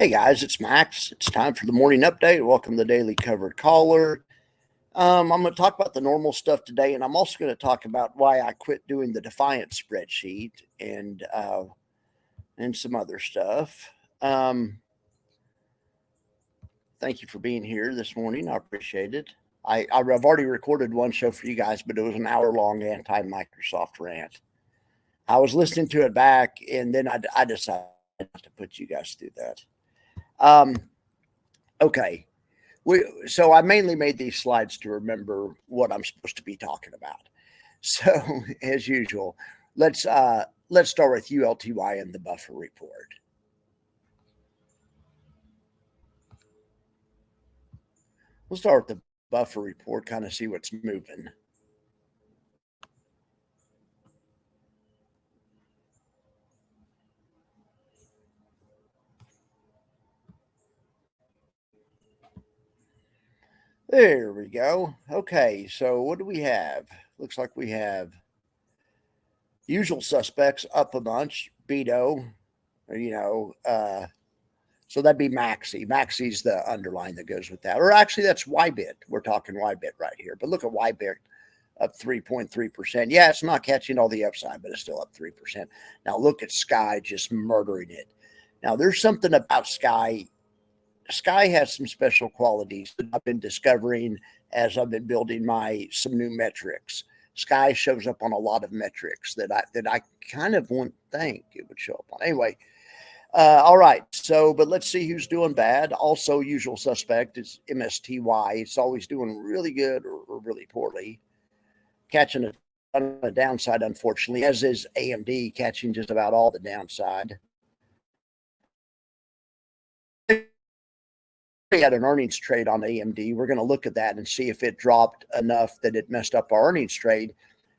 Hey guys, it's Max. It's time for the morning update. Welcome to the Daily Covered Caller. I'm going to talk about the normal stuff today, and I'm also going to talk about why I quit doing the Defiant spreadsheet and some other stuff. Thank you for being here this morning. I appreciate it. I've already recorded one show for you guys, but it was an hour-long anti-Microsoft rant. I was listening to it back, and then I decided to put you guys through that. Okay. So I mainly made these slides to remember what I'm supposed to be talking about. So as usual, let's start with ULTY and the buffer report. We'll start with the buffer report, kind of see what's moving. There we go. Okay, so what do we have? Looks like we have usual suspects up a bunch. Beto, so that'd be Maxi. Maxi's the underline that goes with that. Or actually, that's YBit. We're talking YBit right here. But look at YBit up 3.3%. Yeah, it's not catching all the upside, but it's still up 3%. Now look at Sky just murdering it. Now there's something about Sky. Sky has some special qualities that I've been discovering as I've been building some new metrics. Sky shows up on a lot of metrics that I kind of wouldn't think it would show up on. Anyway, all right. So, but let's see who's doing bad. Also, usual suspect is MSTY. It's always doing really good or really poorly. Catching a on the downside, unfortunately, as is AMD, catching just about all the downside. We had an earnings trade on AMD. We're going to look at that and see if it dropped enough that it messed up our earnings trade.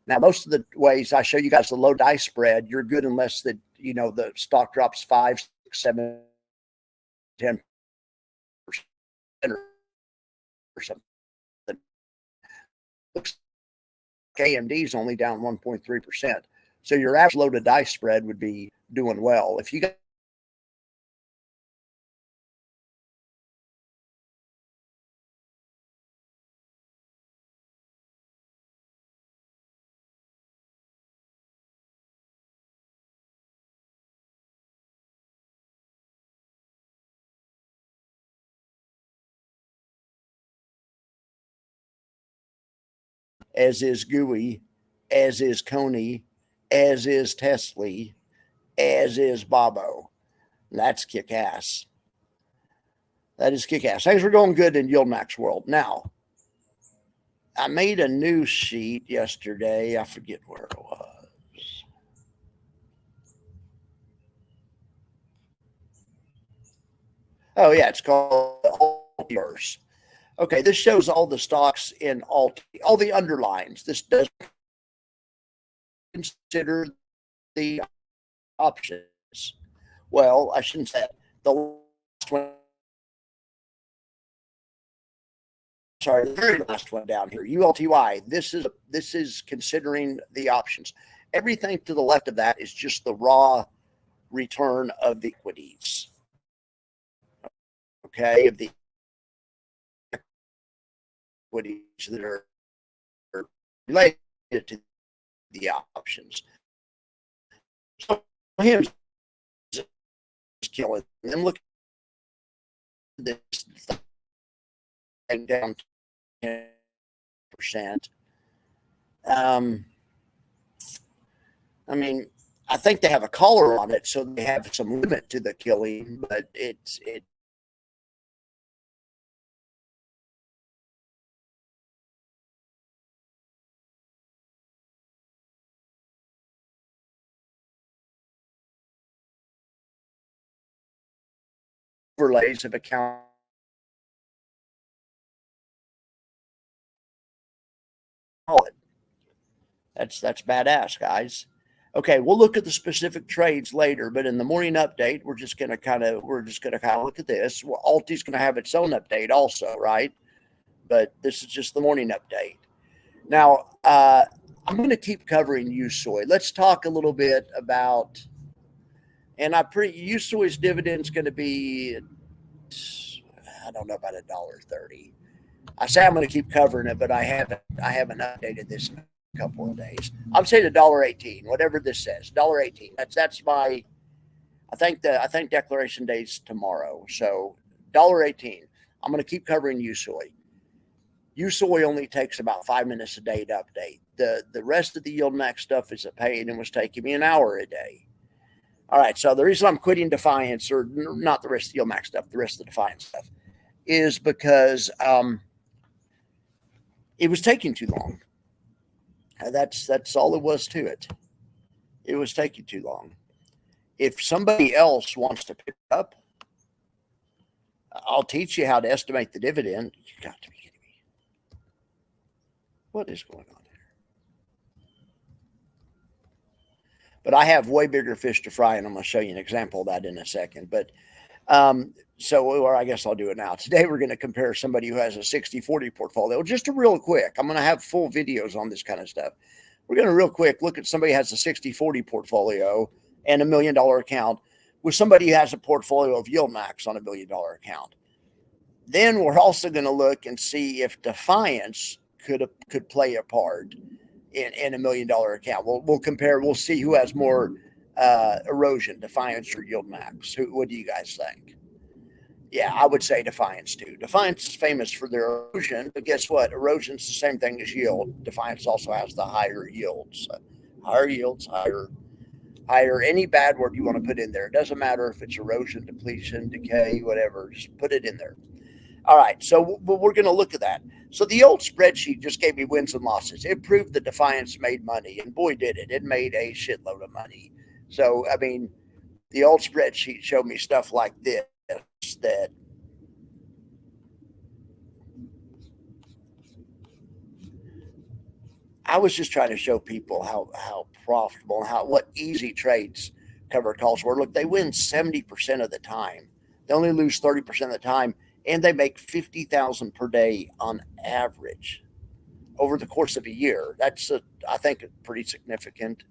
Now, most of the ways I show you guys the low dice spread, you're good unless the stock drops 5, 6, 7, 10% or something. Looks like AMD's only down 1.3%. So your average low to dice spread would be doing well. If you got as is GUI, as is Coney, as is Tesla, as is Bobo. That's kick ass. That is kick ass. Things are going good in YieldMax world. Now, I made a new sheet yesterday. I forget where it was. Oh, yeah, it's called Altiverse. Okay, this shows all the stocks in all the underlines. This doesn't consider the options. Well, I shouldn't say that. The last one, sorry, the very last one down here, ULTY. This is considering the options. Everything to the left of that is just the raw return of the equities. Okay, of the equities that are related to the options. So him just killing them. Look at this thing down 10%. I mean, I think they have a collar on it, so they have some limit to the killing, but it overlays of account. That's badass, guys. Okay, we'll look at the specific trades later, but in the morning update, we're just gonna kind of look at this. Well, Alti's gonna have its own update also, right? But this is just the morning update. Now, I'm going to keep covering USOY. Let's talk a little bit about, And USOI's dividend's going to be, I don't know, about $1.30. I say I'm going to keep covering it, but I haven't updated this in a couple of days. I'm saying $1.18, whatever this says, $1.18. That's my. I think declaration day's tomorrow, so $1.18. I'm going to keep covering USOI. USOI only takes about 5 minutes a day to update. The rest of the Yield Max stuff is a pain and was taking me an hour a day. All right, so the reason I'm quitting Defiance, or not the rest of the Yield Max stuff, the rest of the Defiance stuff, is because it was taking too long. That's all it was to it. It was taking too long. If somebody else wants to pick it up, I'll teach you how to estimate the dividend. You got to be kidding me. What is going on here? But I have way bigger fish to fry, and I'm going to show you an example of that in a second. But or I guess I'll do it now. Today, we're going to compare somebody who has a 60-40 portfolio. Just a real quick. I'm going to have full videos on this kind of stuff. We're going to real quick look at somebody who has a 60-40 portfolio and $1 million account with somebody who has a portfolio of Yield Max on $1 million account. Then we're also going to look and see if Defiance could play a part in $1 million account. We'll compare. We'll see who has more erosion, Defiance or Yield Max. What do you guys think? Yeah, I would say Defiance too. Defiance is famous for their erosion, but guess what? Erosion's the same thing as yield. Defiance also has the higher yields. Higher yields, higher, any bad word you want to put in there. It doesn't matter if it's erosion, depletion, decay, whatever. Just put it in there. All right, so we're going to look at that. So the old spreadsheet just gave me wins and losses. It proved that Defiance made money, and boy, did it. It made a shitload of money. So, I mean, the old spreadsheet showed me stuff like this that I was just trying to show people how profitable and what easy trades covered calls were. Look, they win 70% of the time. They only lose 30% of the time, and they make $50,000 per day on average over the course of a year. That's I think a pretty significant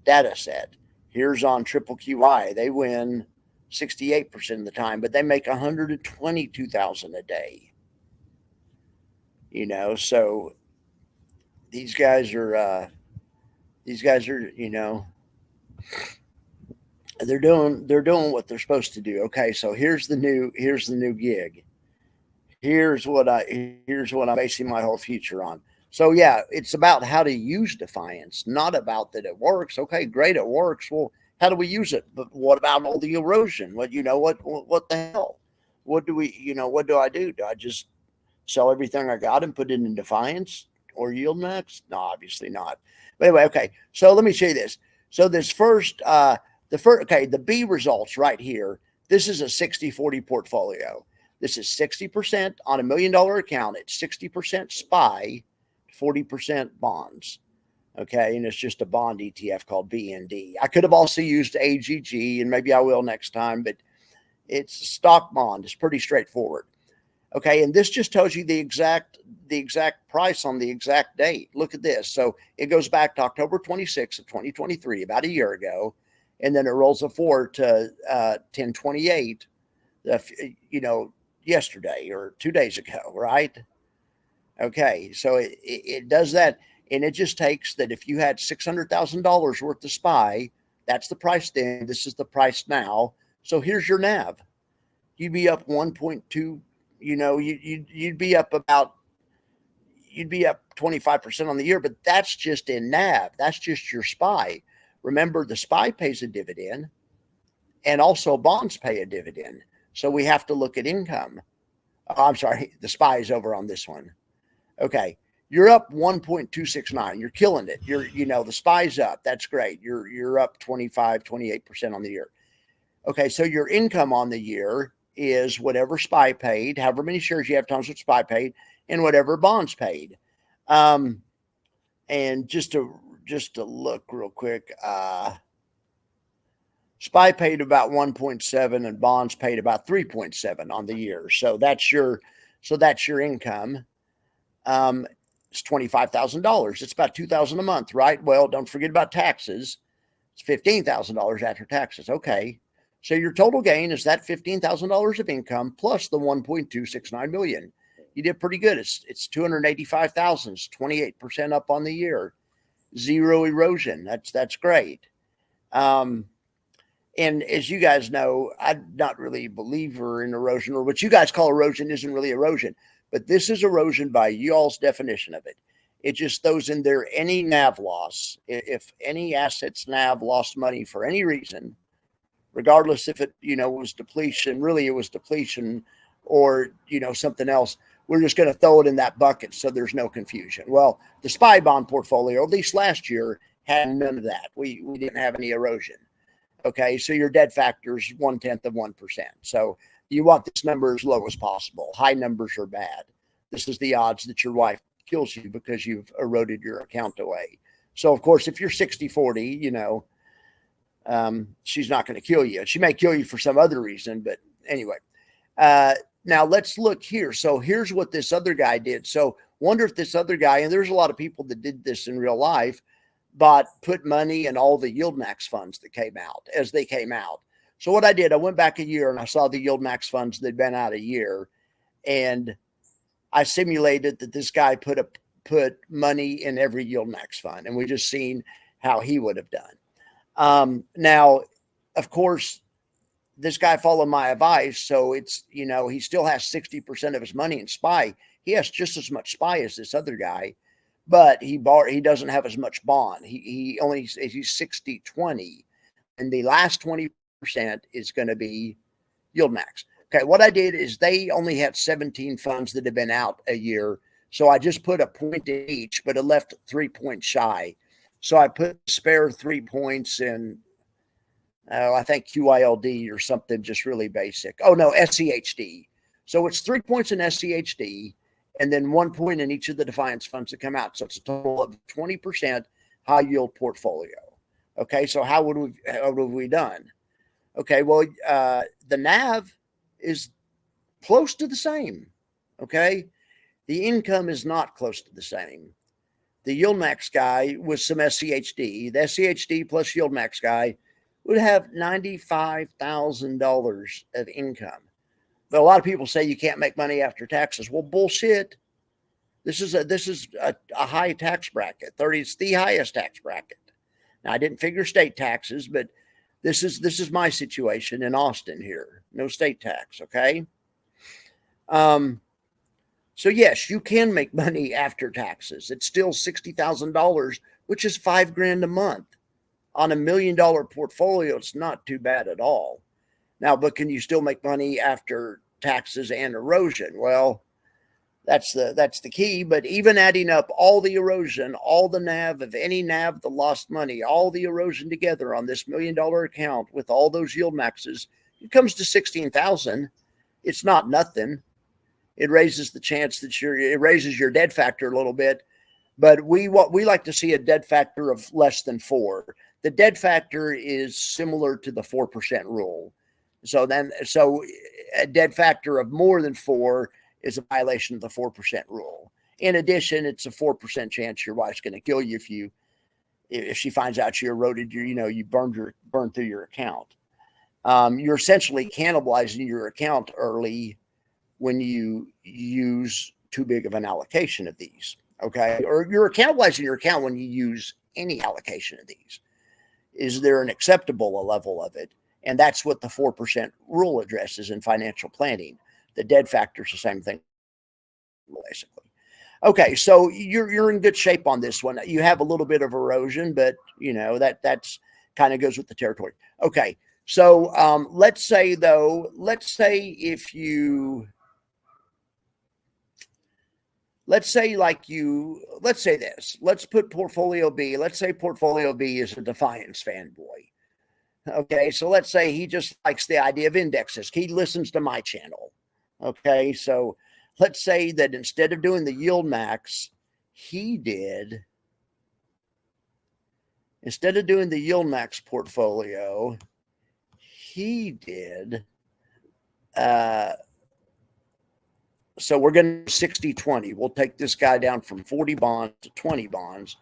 data set. Here's on Triple QI. They win 68% of the time, but they make $122,000 a day. So these guys are, they're doing what they're supposed to do. Okay, so here's the new gig. Here's what I'm basing my whole future on. So yeah, it's about how to use Defiance, not about that it works. Okay, great, it works. Well, how do we use it? But what about all the erosion? What the hell? What do I do? Do I just sell everything I got and put it in Defiance or Yield Max? No, obviously not. But anyway, okay. So let me show you this. So this the B results right here. This is a 60-40 portfolio. This is 60% on $1 million account. It's 60% SPY, 40% bonds. Okay, and it's just a bond ETF called BND. I could have also used AGG, and maybe I will next time, but it's stock bond. It's pretty straightforward. Okay, and this just tells you the exact price on the exact date. Look at this. So it goes back to October 26th of 2023, about a year ago, and then it rolls forward to 10/28, yesterday or 2 days ago, right? Okay, so it does that, and it just takes that if you had $600,000 worth of SPY, that's the price then. This is the price now. So here's your NAV. You'd be up 1.2. You'd be up 25% on the year, but that's just in NAV. That's just your SPY. Remember, the SPY pays a dividend, and also bonds pay a dividend. So we have to look at income. Oh, I'm sorry, the SPY is over on this one. Okay, you're up 1.269. You're killing it. The SPY's up. That's great. You're up 28% on the year. Okay, so your income on the year is whatever SPY paid, however many shares you have times what SPY paid, and whatever bonds paid. And just to look real quick, SPY paid about 1.7 and bonds paid about 3.7 on the year. So that's your income. It's $25,000. It's about $2,000 a month, right? Well, don't forget about taxes. It's $15,000 after taxes. Okay. So your total gain is that $15,000 of income plus the 1.269 million. You did pretty good. It's 285,000. It's 28% up on the year. Zero erosion. That's great. And as you guys know, I'm not really a believer in erosion, or what you guys call erosion isn't really erosion, but this is erosion by y'all's definition of it. It just throws in there any NAV loss. If any assets NAV lost money for any reason, regardless if it, was depletion, really it was depletion, or, something else, we're just going to throw it in that bucket so there's no confusion. Well, the SPY bond portfolio, at least last year, had none of that. We didn't have any erosion. Okay, so your dead factor is 0.1%. So you want this number as low as possible. High numbers are bad. This is the odds that your wife kills you because you've eroded your account away. So, of course, if you're 60-40, she's not going to kill you. She may kill you for some other reason, but anyway. Now let's look here. So here's what this other guy did. So wonder if this other guy, and there's a lot of people that did this in real life, but put money in all the YieldMax funds that came out as they came out. So what I did, I went back a year and I saw the YieldMax funds that had been out a year, and I simulated that this guy put money in every YieldMax fund, and we just seen how he would have done. Now, of course, this guy followed my advice. So it's, he still has 60% of his money in SPY. He has just as much SPY as this other guy, but he doesn't have as much bond. He's 60-20, and the last 20% is going to be YieldMax. Okay. What I did is they only had 17 funds that had been out a year. So I just put a point in each, but it left 3 points shy. So I put spare 3 points in, I think QILD or something just really basic. Oh, no, SCHD. So it's 3 points in SCHD and then 1 point in each of the Defiance funds that come out. So it's a total of 20% high yield portfolio. Okay, so how would we done? Okay, well, the NAV is close to the same. Okay, the income is not close to the same. The YieldMax guy with some SCHD, the SCHD plus YieldMax guy would have $95,000 of income. But a lot of people say you can't make money after taxes. Well, bullshit. This is a high tax bracket. 30 is the highest tax bracket. Now, I didn't figure state taxes, but this is my situation in Austin here. No state tax, okay? So yes, you can make money after taxes. It's still $60,000, which is $5,000 a month. On $1 million portfolio, it's not too bad at all. Now, but can you still make money after taxes and erosion? Well, that's the key. But even adding up all the erosion, all the NAV of any NAV that lost money, all the erosion together on this $1 million account with all those YieldMaxes, it comes to 16,000. It's not nothing. It raises the chance that it raises your dead factor a little bit. But we like to see a dead factor of less than 4. The dead factor is similar to the 4% rule. So a dead factor of more than 4 is a violation of the 4% rule. In addition, it's a 4% chance your wife's going to kill you if she finds out you eroded you burned through your account. You're essentially cannibalizing your account early when you use too big of an allocation of these. Okay, or you're cannibalizing your account when you use any allocation of these. Is there an acceptable level of it? And that's what the 4% rule addresses in financial planning. The dead factor is the same thing, basically. Okay, so you're in good shape on this one. You have a little bit of erosion, but that's kind of goes with the territory. Okay, so let's say this. Let's put portfolio B. Let's say portfolio B is a Defiance fanboy. Okay, so let's say he just likes the idea of indexes. He listens to my channel. Okay, so let's say that instead of doing the YieldMax, instead of doing the YieldMax portfolio, he did. So we're going to 60-20. We'll take this guy down from 40 bonds to 20 bonds.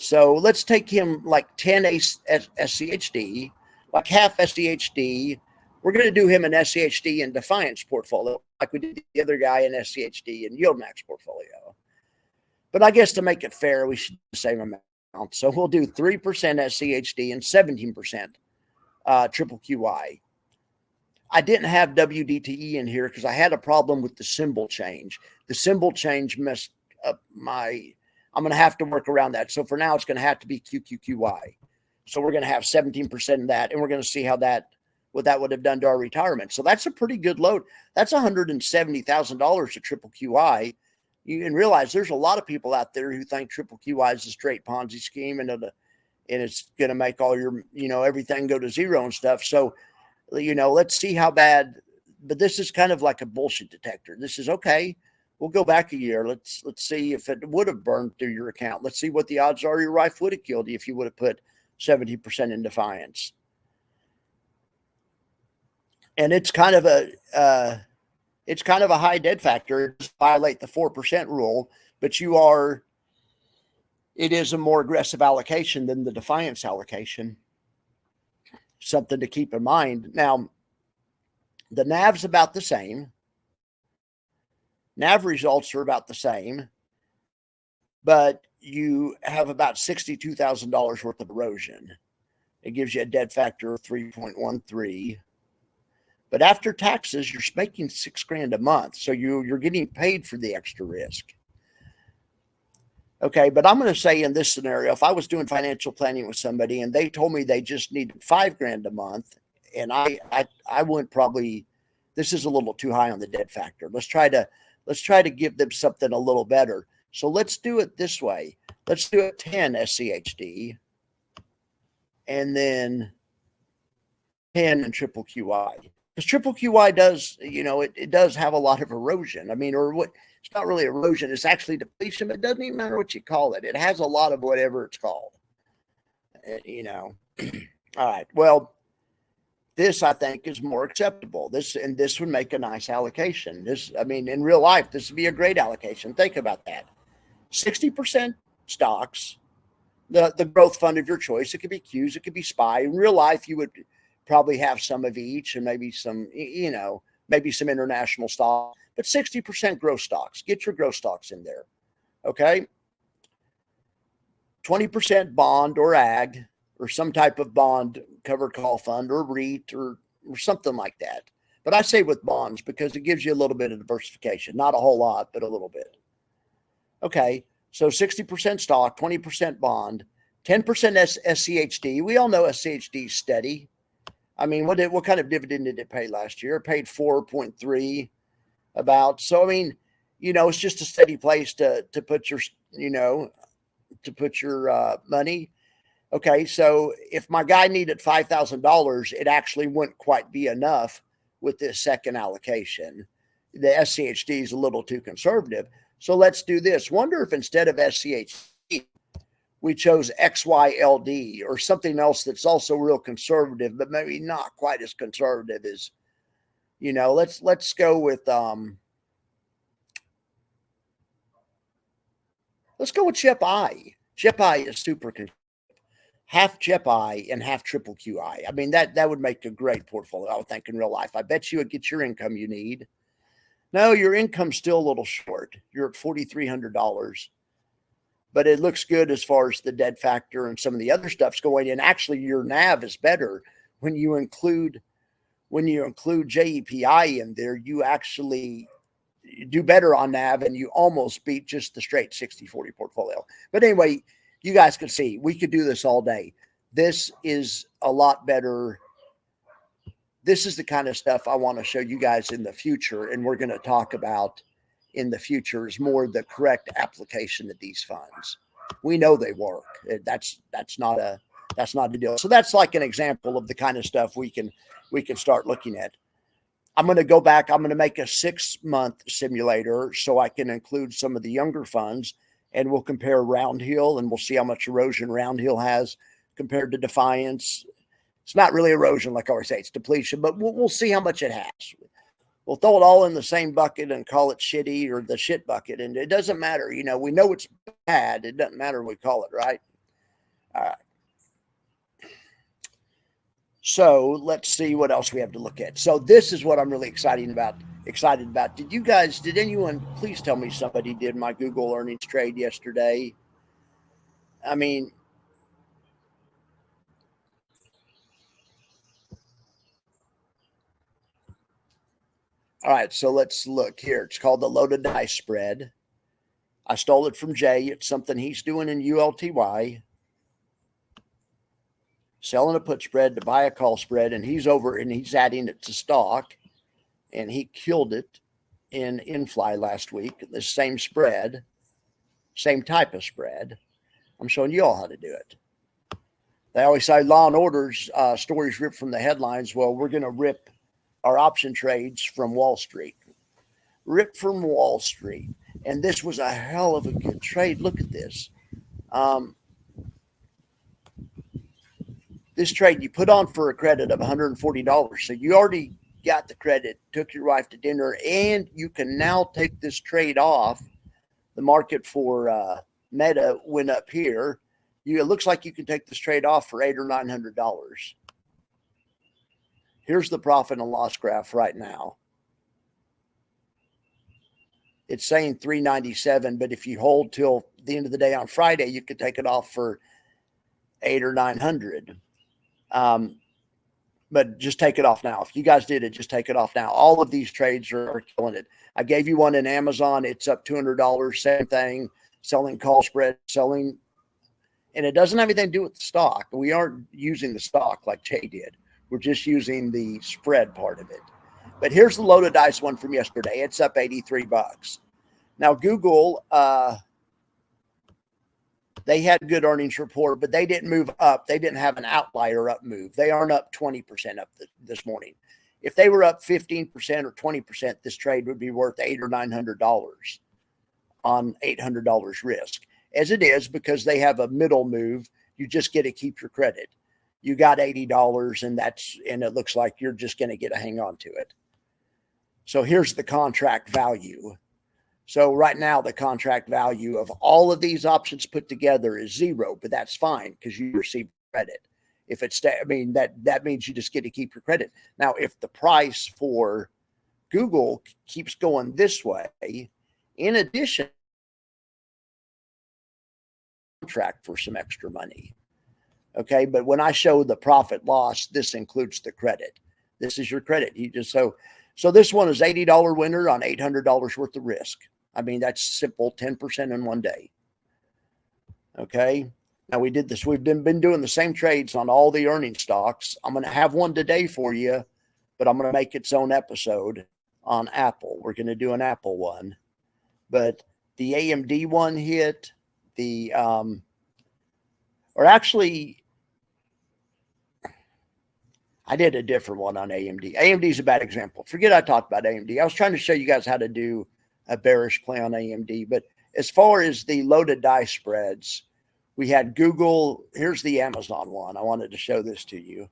So let's take him like 10 SCHD, like half SCHD. We're going to do him an SCHD and Defiance portfolio, like we did the other guy in SCHD and Yield Max portfolio. But I guess to make it fair, we should do the same amount. So we'll do 3% SCHD and 17% triple QI. I didn't have WDTE in here because I had a problem with the symbol change. The symbol change messed up I'm going to have to work around that. So for now, it's going to have to be QQQY. So we're going to have 17% of that, and we're going to see what that would have done to our retirement. So that's a pretty good load. That's $170,000 to triple QI. You can realize there's a lot of people out there who think triple QI is a straight Ponzi scheme and it's going to make all your, everything go to zero and stuff. So, let's see how bad, but this is kind of like a bullshit detector. This is okay. We'll go back a year. Let's see if it would have burned through your account. Let's see what the odds are your wife would have killed you if you would have put 70% in Defiance. And it's kind of a high dead factor. It violate the 4% rule, but it is a more aggressive allocation than the Defiance allocation. Something to keep in mind. Now, the NAV's about the same. NAV results are about the same, but you have about $62,000 worth of erosion. It gives you a dead factor of 3.13. But after taxes, you're making $6,000 a month. So you're getting paid for the extra risk. Okay, but I'm going to say in this scenario, if I was doing financial planning with somebody and they told me they just needed $5,000 a month, and I wouldn't probably, this is a little too high on the dead factor. Let's try to give them something a little better. So let's do it this way. Let's do it 10 SCHD and then 10 and triple QI. Because triple QI does, it does have a lot of erosion. I mean, it's not really erosion. It's actually depletion. It doesn't even matter what you call it. It has a lot of whatever it's called. All right. Well, this, I think, is more acceptable. This would make a nice allocation. In real life, this would be a great allocation. Think about that. 60% stocks, the growth fund of your choice. It could be Qs, it could be SPY. In real life, you would probably have some of each and maybe some, maybe some international stock, but 60% growth stocks. Get your growth stocks in there. Okay. 20% bond or ag, or some type of bond covered call fund or REIT or something like that. But I say with bonds because it gives you a little bit of diversification. Not a whole lot, but a little bit. Okay, so 60% stock, 20% bond, 10% SCHD. We all know SCHD is steady. I mean, what kind of dividend did it pay last year? It paid 4.3 about. So, it's just a steady place to put your, money. Okay, so if my guy needed $5,000, it actually wouldn't quite be enough with this second allocation. The SCHD is a little too conservative. So let's do this. Wonder if instead of SCHD, we chose XYLD or something else that's also real conservative, but maybe not quite as conservative as, let's go with CHEP-I. CHEP-I is super conservative. Half CHEP-I and half triple QI. I mean, that would make a great portfolio, I would think, in real life. I bet you would get your income you need. No, your income's still a little short. You're at $4,300. But it looks good as far as the dead factor and some of the other stuff's going in. Actually, your NAV is better when you include JEPI in there. You actually do better on NAV and you almost beat just the straight 60-40 portfolio. But anyway, you guys can see we could do this all day. This is a lot better. This is the kind of stuff I want to show you guys in the future, and we're going to talk about in the future is more the correct application of these funds. We know they work. That's not a deal. So that's like an example of the kind of stuff we can start looking at. I'm going to go back. I'm going to make a 6-month simulator so I can include some of the younger funds, and we'll compare Roundhill and we'll see how much erosion Roundhill has compared to Defiance. It's not really erosion, like I always say, it's depletion, but we'll see how much it has. We'll throw it all in the same bucket and call it shitty or the shit bucket. And it doesn't matter. We know it's bad. It doesn't matter what we call it, right? All right. So let's see what else we have to look at. So this is what I'm really excited about. Did anyone please tell me somebody did my Google earnings trade yesterday? I mean, all right, so let's look here. It's called the loaded dice spread. I stole it from Jay. It's something he's doing in ULTY. Selling a put spread to buy a call spread, and he's adding it to stock, and he killed it in InFly last week. The same spread, same type of spread. I'm showing you all how to do it. They always say Law and Order's stories ripped from the headlines. Well, we're going to rip our option trades from Wall Street. Ripped from Wall Street. And this was a hell of a good trade. Look at this. This trade you put on for a credit of $140. So you already got the credit, took your wife to dinner, and you can now take this trade off. The market for Meta went up here. It looks like you can take this trade off for $800 or $900. Here's the profit and loss graph right now. It's saying 397, but if you hold till the end of the day on Friday, you could take it off for 800 or 900. But just take it off now. If you guys did it, just take it off now. All of these trades are killing it. I gave you one in Amazon. It's up $200. Same thing. Selling call spread, and it doesn't have anything to do with the stock. We aren't using the stock like Jay did. We're just using the spread part of it. But here's the loaded dice one from yesterday. It's up $83. Now, Google, they had good earnings report, but they didn't move up. They didn't have an outlier up move. They aren't up 20% up this morning. If they were up 15% or 20%, this trade would be worth $800 or $900 on $800 risk. As it is, because they have a middle move, you just get to keep your credit. You got $80, and it looks like you're just going to get to hang on to it. So here's the contract value. So right now, the contract value of all of these options put together is zero, but that's fine because you receive credit. If it's, that means you just get to keep your credit. Now, if the price for Google keeps going this way, in addition, contract for some extra money. Okay, but when I show the profit loss, this includes the credit. This is your credit. You just so this one is $80 winner on $800 worth of risk. I mean, that's simple, 10% in one day. Okay. Now we did this. We've been doing the same trades on all the earning stocks. I'm going to have one today for you, but I'm going to make its own episode on Apple. We're going to do an Apple one, but the AMD one hit I did a different one on AMD. AMD is a bad example. Forget I talked about AMD. I was trying to show you guys how to do a bearish play on AMD. But as far as the loaded dice spreads, we had Google. Here's the Amazon one. I wanted to show this to you.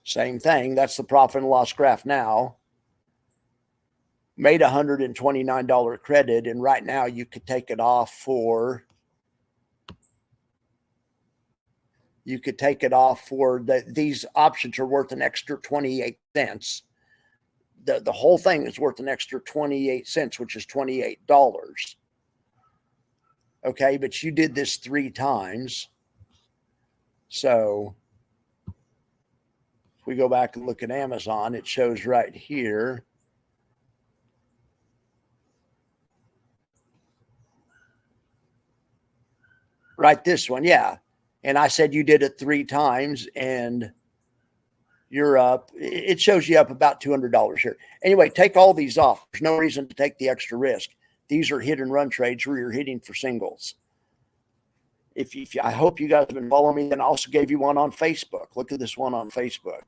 Same thing. That's the profit and loss graph now. Made $129 credit, and right now you could take it off for these options are worth an extra 28 cents. The whole thing is worth an extra 28 cents, which is $28. Okay, but you did this 3 times. So if we go back and look at Amazon, it shows right here. Right, this one, yeah. And I said you did it 3 times, and you're up. It shows you up about $200 here. Anyway, take all these off. There's no reason to take the extra risk. These are hit and run trades where you're hitting for singles. I hope you guys have been following me, and I also gave you one on Facebook. Look at this one on Facebook.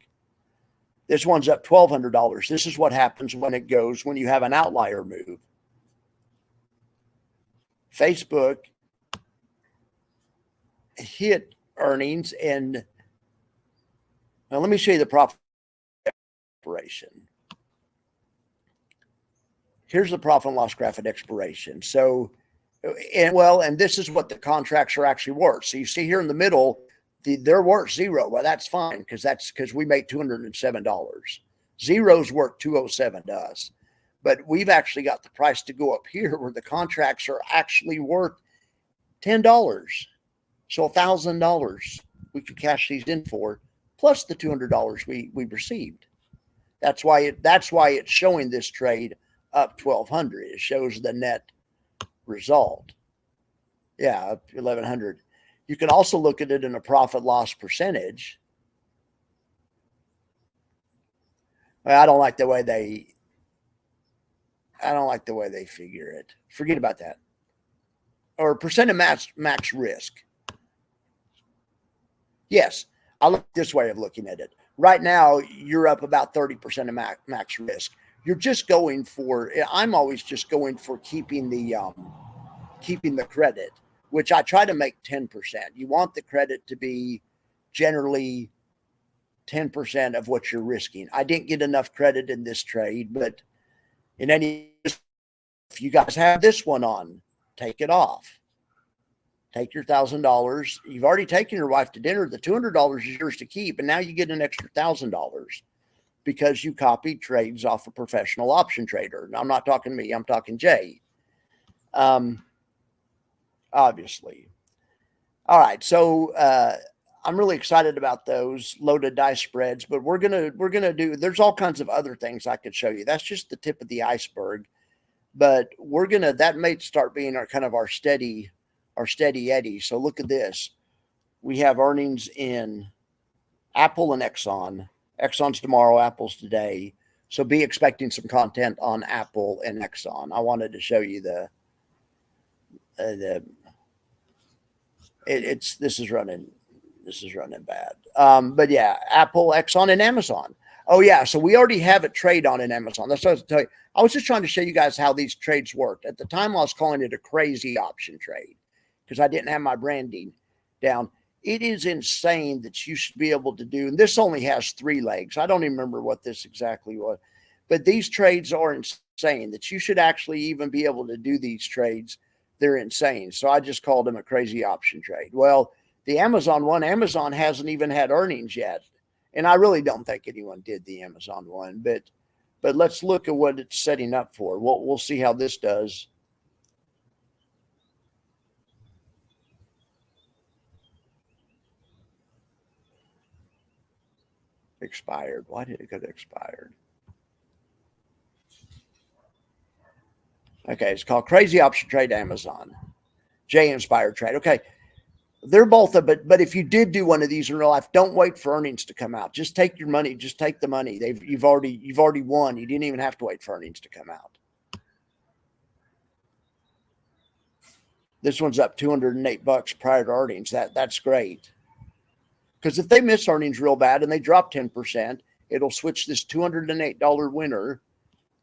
This one's up $1,200. This is what happens when you have an outlier move. Facebook hit earnings, and now let me show you the profit expiration. Here's the profit and loss graph at expiration. So And this is what the contracts are actually worth. So you see here in the middle, they're worth zero. Well, that's fine because we make $207. Zero's worth 207 to us. But we've actually got the price to go up here where the contracts are actually worth $10. So $1,000 we could cash these in for, plus the $200 we received. That's why it's showing this trade up 1,200. It shows the net result. Yeah, up 1,100. You can also look at it in a profit loss percentage. I don't like the way they figure it. Forget about that. Or percent of max risk. Yes, I like this way of looking at it. Right now, you're up about 30% of max risk. You're just going for. I'm always just going for keeping the credit, which I try to make 10%. You want the credit to be generally 10% of what you're risking. I didn't get enough credit in this trade, but in any, if you guys have this one on, take it off. Take your $1,000. You've already taken your wife to dinner. The $200 is yours to keep, and now you get an extra $1,000 because you copied trades off a professional option trader. Now, I'm not talking me. I'm talking Jay. Obviously. All right, so I'm really excited about those loaded dice spreads, but we're gonna do. There's all kinds of other things I could show you. That's just the tip of the iceberg, but that may start being our steady Eddie. So look at this. We have earnings in Apple and Exxon. Exxon's tomorrow, Apple's today. So be expecting some content on Apple and Exxon. I wanted to show you this is running bad. But yeah, Apple, Exxon, and Amazon. Oh yeah, so we already have a trade on in Amazon. That's what I was telling you. I was just trying to show you guys how these trades worked. At the time, I was calling it a crazy option trade because I didn't have my branding down. It is insane that you should be able to do, and this only has 3 legs. I don't even remember what this exactly was, but these trades are insane that you should actually even be able to do these trades. They're insane. So I just called them a crazy option trade. Well, the Amazon one, Amazon hasn't even had earnings yet. And I really don't think anyone did the Amazon one, but let's look at what it's setting up for. We'll see how this does. Expired. Why did it go to expired? Okay, it's called Crazy Option Trade Amazon. J Inspired Trade. Okay. They're both but if you did do one of these in real life, don't wait for earnings to come out. Just take your money. Just take the money. You've already won. You didn't even have to wait for earnings to come out. This one's up $208 prior to earnings. That's great. Because if they miss earnings real bad and they drop 10%, it'll switch this $208 winner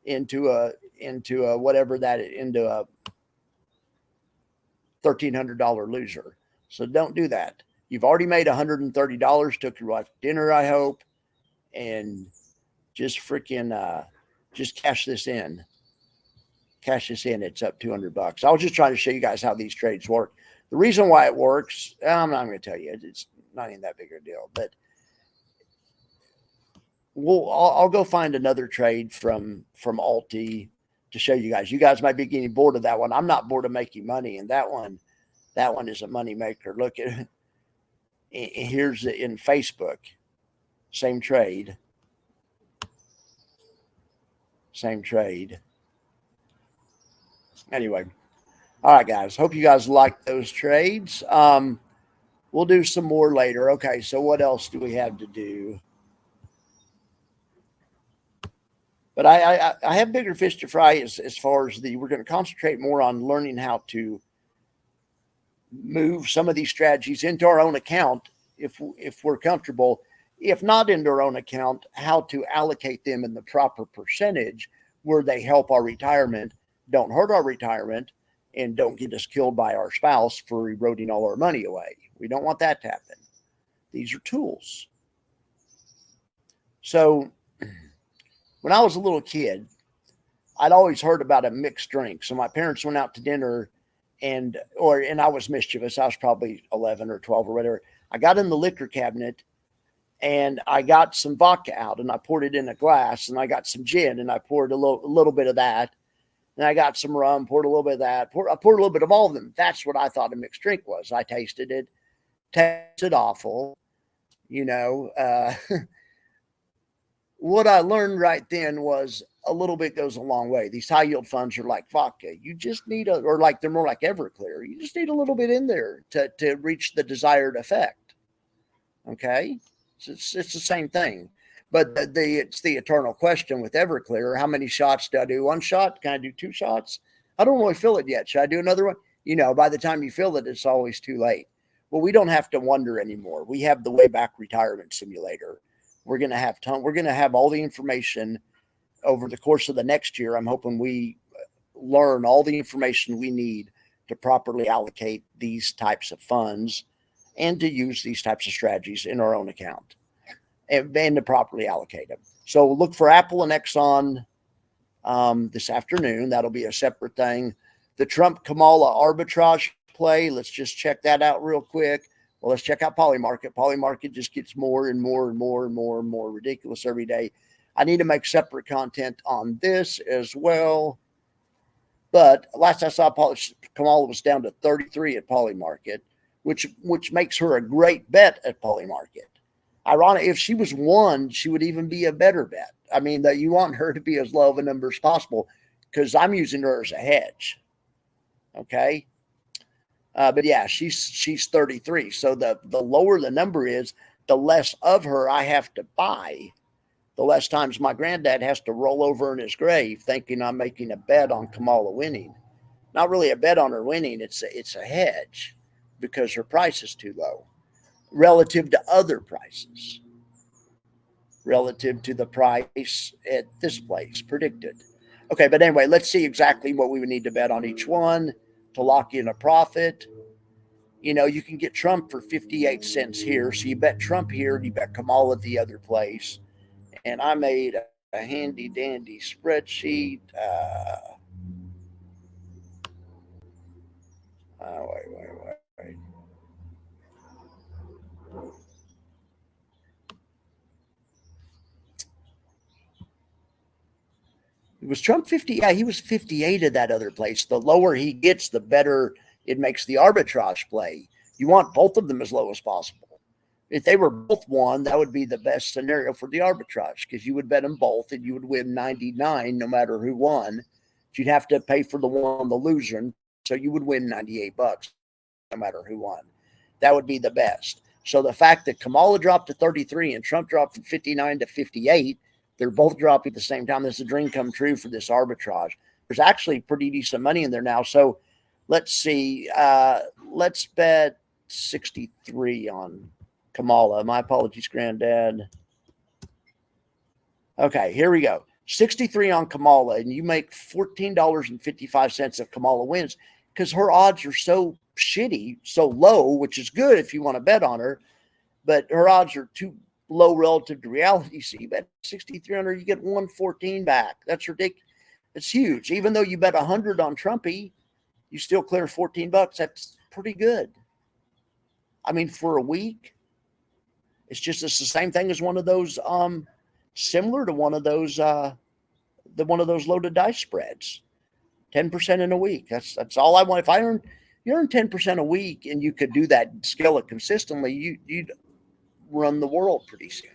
into a $1,300 loser. So don't do that. You've already made $130. Took your wife to dinner, I hope, and just just cash this in. Cash this in. It's up $200. I was just trying to show you guys how these trades work. The reason why it works, I'm not going to tell you. It's not even that big a deal. But I'll go find another trade from Alti to show you guys. You guys might be getting bored of that one. I'm not bored of making money, and that one is a money maker. Look at here's in Facebook, same trade. Anyway, all right, guys. Hope you guys like those trades. We'll do some more later. Okay, so what else do we have to do? But I have bigger fish to fry as far as we're going to concentrate more on learning how to move some of these strategies into our own account if we're comfortable. If not into our own account, how to allocate them in the proper percentage where they help our retirement, don't hurt our retirement, and don't get us killed by our spouse for eroding all our money away. We don't want that to happen. These are tools. So when I was a little kid, I'd always heard about a mixed drink. So my parents went out to dinner and I was mischievous. I was probably 11 or 12 or whatever. I got in the liquor cabinet and I got some vodka out and I poured it in a glass, and I got some gin and I poured a little bit of that. And I got some rum, poured a little bit of that. I poured a little bit of all of them. That's what I thought a mixed drink was. I tasted it, tasted awful. You know, what I learned right then was a little bit goes a long way. These high yield funds are like vodka. You just need or like they're more like Everclear. You just need a little bit in there to reach the desired effect. Okay, it's the same thing. But it's the eternal question with Everclear. How many shots do I do? One shot? Can I do 2 shots? I don't really feel it yet. Should I do another one? You know, by the time you feel it, it's always too late. Well, we don't have to wonder anymore. We have the Wayback Retirement Simulator. We're going to have We're going to have all the information over the course of the next year. I'm hoping we learn all the information we need to properly allocate these types of funds and to use these types of strategies in our own account and to properly allocate them. So look for Apple and Exxon this afternoon. That'll be a separate thing. The Trump-Kamala arbitrage play, let's just check that out real quick. Well, let's check out Polymarket. Polymarket just gets more and more and more and more and more ridiculous every day. I need to make separate content on this as well. But last I saw, Kamala was down to 33 at Polymarket, which makes her a great bet at Polymarket. Ironic, if she was 1, she would even be a better bet. I mean, that you want her to be as low of a number as possible because I'm using her as a hedge. Okay. But yeah, she's 33. So the lower the number is, the less of her I have to buy. The less times my granddad has to roll over in his grave thinking I'm making a bet on Kamala winning. Not really a bet on her winning. It's a hedge because her price is too low relative to other prices, relative to the price at this place predicted. Okay, but anyway, let's see exactly what we would need to bet on each one to lock in a profit. You know, you can get Trump for 58 cents here. So you bet Trump here and you bet Kamala at the other place. And I made a handy dandy spreadsheet. Wait. Was Trump 50? Yeah, he was 58 at that other place. The lower he gets, the better it makes the arbitrage play. You want both of them as low as possible. If they were both 1, that would be the best scenario for the arbitrage because you would bet them both and you would win 99 no matter who won. You'd have to pay for the one, the loser. So you would win $98 no matter who won. That would be the best. So the fact that Kamala dropped to 33 and Trump dropped from 59 to 58, they're both dropping at the same time. This is a dream come true for this arbitrage. There's actually pretty decent money in there now. So let's see. Let's bet 63 on Kamala. My apologies, Granddad. Okay, here we go. 63 on Kamala, and you make $14.55 if Kamala wins because her odds are so shitty, so low, which is good if you want to bet on her, but her odds are too low relative to reality. So you bet 6,300, you get 114 back. That's ridiculous. It's huge. Even though you bet 100 on Trumpy, you still clear $14. That's pretty good. I mean, for a week, it's the same thing as one of those, similar to one of those loaded dice spreads. 10% in a week. That's all I want. If you earn 10% a week and you could do that, scale it consistently, you'd run the world pretty soon.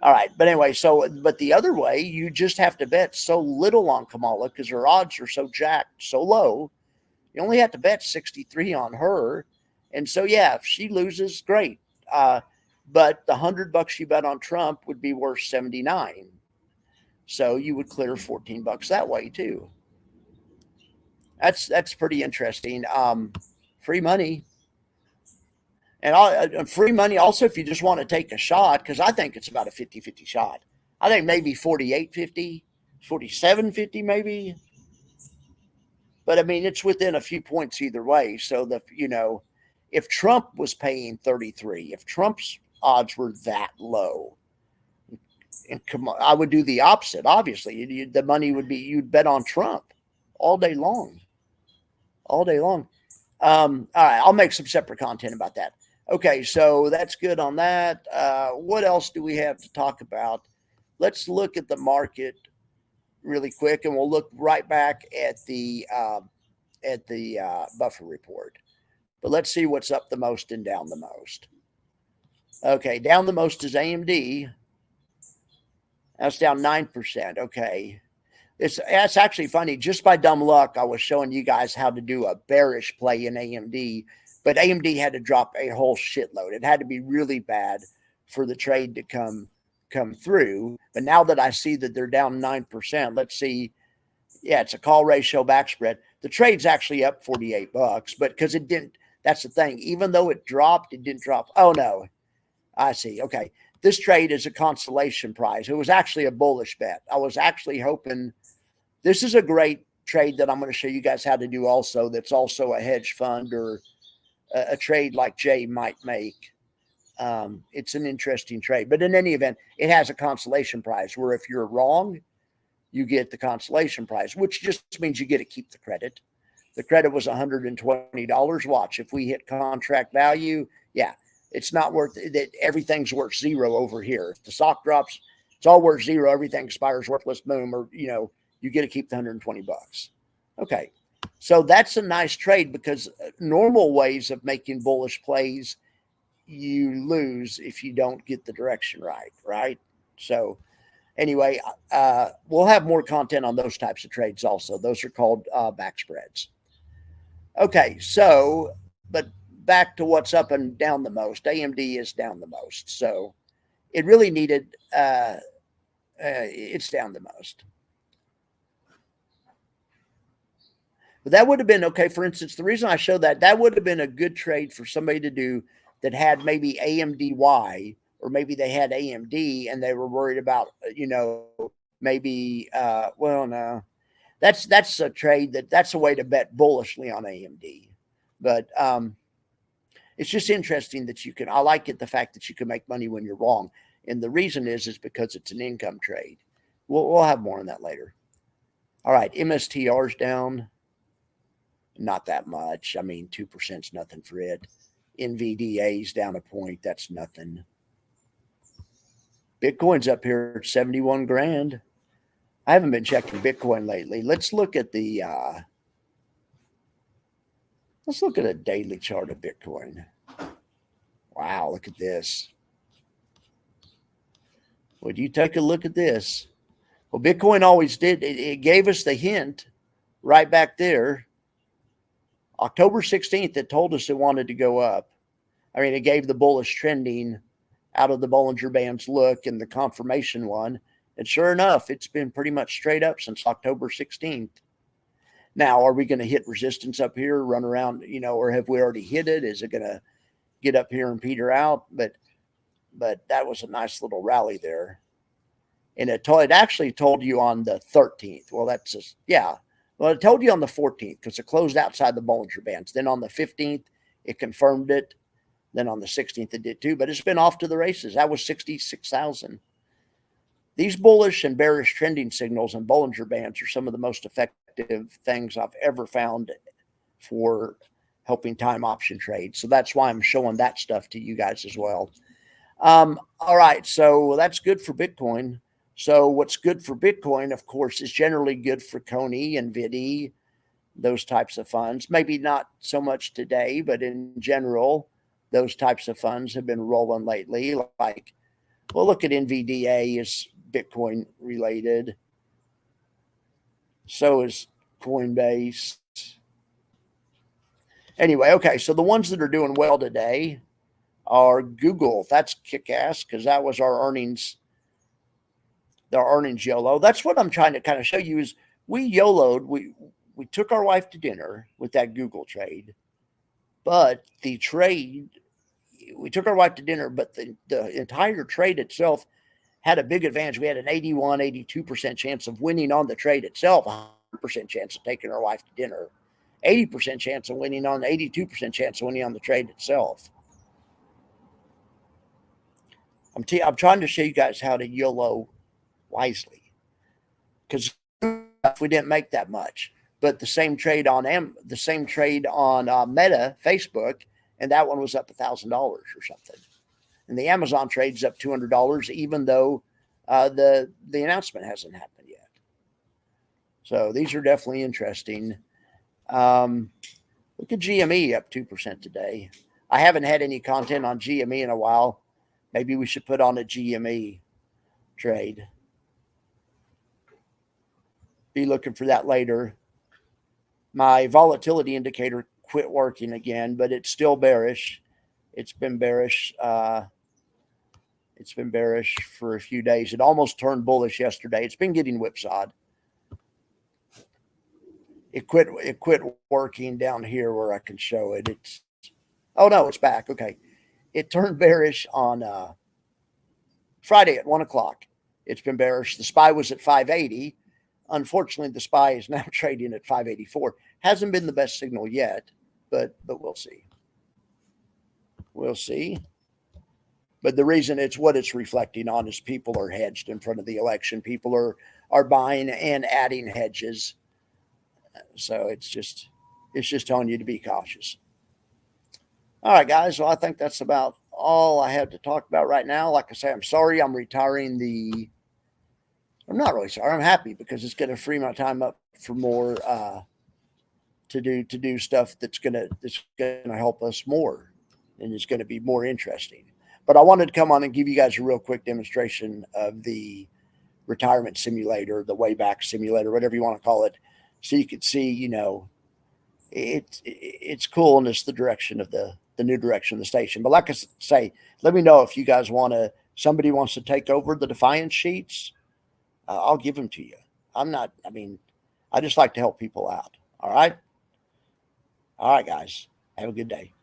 All right. But anyway, but the other way, you just have to bet so little on Kamala because her odds are so jacked, so low. You only have to bet 63 on her. And so, yeah, if she loses, great. But the $100 you bet on Trump would be worth 79. So you would clear $14 that way too. That's pretty interesting. Free money. And free money also if you just want to take a shot, because I think it's about a 50-50 shot. I think maybe 48-50, 47-50 maybe. But I mean, it's within a few points either way. So if Trump was paying 33, if Trump's odds were that low, and I would do the opposite. Obviously, the money would be, you'd bet on Trump all day long. all day long. All right, I'll make some separate content about that. Okay, so that's good on that. What else do we have to talk about? Let's look at the market really quick, and we'll look right back at the buffer report. But let's see what's up the most and down the most. Okay, down the most is AMD. That's down 9%. Okay. It's actually funny. Just by dumb luck, I was showing you guys how to do a bearish play in AMD, but AMD had to drop a whole shitload. It had to be really bad for the trade to come through. But now that I see that they're down 9%, let's see. Yeah, it's a call ratio back spread. The trade's actually up $48, but because it didn't, that's the thing. Even though it dropped, it didn't drop. Oh no. I see. Okay. This trade is a consolation prize. It was actually a bullish bet. I was actually hoping this is a great trade that I'm going to show you guys how to do also. That's also a hedge fund or a trade like Jay might make. It's an interesting trade, but in any event, it has a consolation prize where if you're wrong, you get the consolation prize, which just means you get to keep the credit. The credit was $120. Watch, if we hit contract value, yeah, it's not worth that. Everything's worth zero over here. If the stock drops, it's all worth zero. Everything expires worthless. Boom. Or, you get to keep the $120. Okay. So that's a nice trade because normal ways of making bullish plays, you lose if you don't get the direction right. Right. So anyway, we'll have more content on those types of trades also. Those are called back spreads. Okay. So, but back to what's up and down the most. AMD is down the most. So it really needed, it's down the most. But that would have been okay. For instance, the reason I showed that would have been a good trade for somebody to do that had maybe AMDY, or maybe they had AMD and they were worried about, maybe, well, no, that's a trade that's a way to bet bullishly on AMD. But, it's just interesting that I like it, the fact that you can make money when you're wrong. And the reason is because it's an income trade. We'll have more on that later. All right. MSTR's down. Not that much. I mean, 2% is nothing for it. NVDA's down a point. That's nothing. Bitcoin's up here at 71 grand. I haven't been checking Bitcoin lately. Let's look at a daily chart of Bitcoin. Wow, look at this. Would you take a look at this? Well, Bitcoin always did. It gave us the hint right back there. October 16th, it told us it wanted to go up. I mean, it gave the bullish trending out of the Bollinger Bands look and the confirmation one. And sure enough, it's been pretty much straight up since October 16th. Now, are we going to hit resistance up here, run around, or have we already hit it? Is it going to get up here and peter out? But that was a nice little rally there. And it actually told you on the 13th. Well, that's just, yeah. Well, it told you on the 14th because it closed outside the Bollinger Bands. Then on the 15th, it confirmed it. Then on the 16th, it did too. But it's been off to the races. That was 66,000. These bullish and bearish trending signals and Bollinger Bands are some of the most effective things I've ever found for helping time option trade. So that's why I'm showing that stuff to you guys as well. All right. So that's good for Bitcoin. So what's good for Bitcoin, of course, is generally good for Coney and VIDI, those types of funds. Maybe not so much today, but in general, those types of funds have been rolling lately. Like, well, look at NVDA is Bitcoin related. So is Coinbase. Anyway, okay, so the ones that are doing well today are Google. That's kick-ass because that was our earnings YOLO. That's what I'm trying to kind of show you is we YOLO'd. We took our wife to dinner with that Google trade, but the trade, we took our wife to dinner, but the entire trade itself had a big advantage. We had an 81, 82% chance of winning on the trade itself, 100% chance of taking our wife to dinner, 80% chance of winning on, 82% chance of winning on the trade itself. I'm trying to show you guys how to YOLO wisely because we didn't make that much. but the same trade on Meta, Facebook, and that one was up $1,000 or something. And the Amazon trade's up $200, even though the announcement hasn't happened yet. So these are definitely interesting. Look at GME up 2% today. I haven't had any content on GME in a while. Maybe we should put on a GME trade. Be looking for that later. My volatility indicator quit working again, but it's still bearish. It's been bearish. It's been bearish for a few days. It almost turned bullish yesterday. It's been getting whipsawed. It quit working down here where I can show it. Oh no, it's back. Okay. It turned bearish on Friday at 1 o'clock. It's been bearish. The SPY was at 580. Unfortunately, the SPY is now trading at 584. Hasn't been the best signal yet, but we'll see. We'll see. But the reason it's what it's reflecting on is people are hedged in front of the election. People are buying and adding hedges. So it's just telling you to be cautious. All right, guys. Well, I think that's about all I have to talk about right now. Like I say, I'm sorry I'm retiring I'm not really sorry. I'm happy because it's going to free my time up for more to do stuff that's going to help us more, and it's going to be more interesting. But I wanted to come on and give you guys a real quick demonstration of the retirement simulator, the Wayback Simulator, whatever you want to call it, so you could see, it's cool, and it's the direction of the new direction of the station. But like I say, let me know if you guys somebody wants to take over the Defiance sheets. I'll give them to you. I just like to help people out. All right. All right, guys. Have a good day.